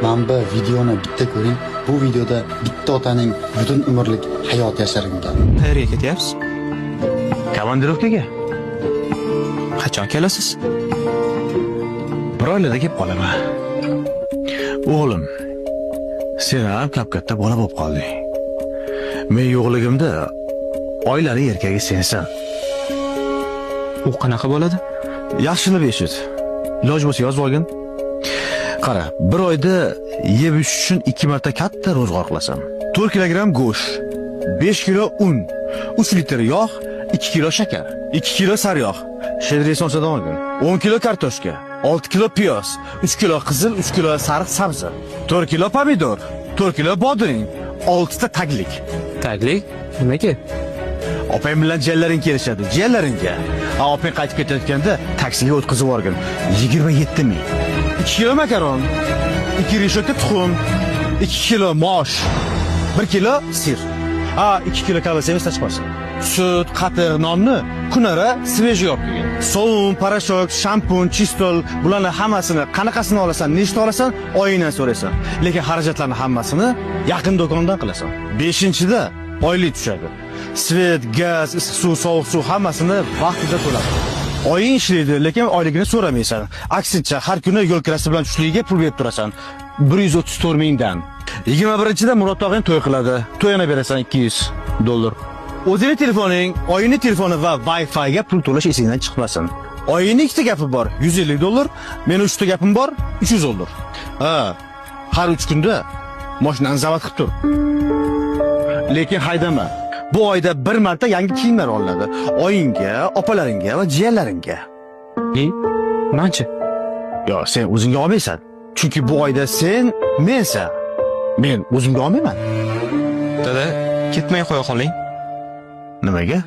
Mana bu videoni bitta ko'ring. Bu videoda bitta otaning butun umrlik hayot yasharingan. Qayerga ketyapsiz? Komandirovkaga. Qachon kelasiz? Bir oylarda kelib qolaman. O'g'lim, sen ham kap-katta bola bo'lib qolding. Men yo'qligimda oilani erkagi sensan. U qanaqa bo'ladi? Yaxshilab eshit. Iloj bo'lsa yozib olgin. Qara, bir oyda yeb ichish uchun 2 marta katta ro'zg'or qilasan. 4 kilogramm go'sht, 5 kilo un, 3 litr yog', 2 kilo shakar, 2 kilo sariyog', shedriy sonsadan olgin. 10 kilo kartoshka, 6 kilo piyoz, 3 kilo qizil, 3 kilo sariq sabzi, 4 kilo pomidor, 4 kilo bodring, 6 ta taglik. Taglik? Nimaga? Opang bilan jiyanlaring kelishadi, jiyanlaringga. Opang qaytib ketayotganda taksiga o'tkazib yuborgin. 27 ming. 2 kilo makaron, 2 rishota tuxum, 2 kilo mosh, 1 kilo sir. 2 kilo kava semiz chiqmasin. Sut, qatiq, nonni kunara svejiy olib kelgin. Sovun, parashok, shampun, chistol, bularni hammasini qanaqasini olasan, nechta olasan, oyingdan so'raysan. Lekin xarajatlarni hammasini yaqin do'kondan qilasan. 5-da oylik tushadi. Svet, gaz, issiq suv, sovuq suv hammasini vaqtida to'lab. Oying ishlaydi, lekin oyligini so'ramaysan. Aksincha, har kuni yo'l kirasi bilan tushligiga pul berib turasan. 134 mingdan. 21-da Murod tog'ing to'y qiladi. To'yini berasan $200. O'zining telefoning, oyingning telefoni va Wi-Fi ga pul to'lash esingdan chiqmasin. Oyingning 2 ta gapi bor, $150. Meni 3 ta gapim bor, $300. Har 3 kunda mashinani zavod qilib tur. Lekin haydama. Bu oyda bir marta yangi kiyimlar olinadi. Oyingga, opalaringga va jiyanlaringga. Manchi? Yo, sen o'zingga olmaysan. Chunki bu oyda sen mensan. Men o'zimga olmayman. Dada, ketmay qo'ya qoling. Nimaga?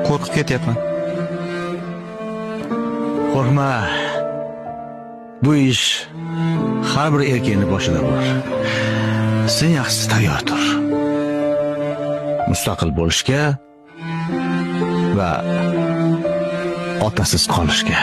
Qo'rqib ketyapman. Qo'rqma. Bu ish har bir erkakning boshida bor. Sen yaxshisi tayyor tur. Mustaqil bo'lishga va otasiz qolishga.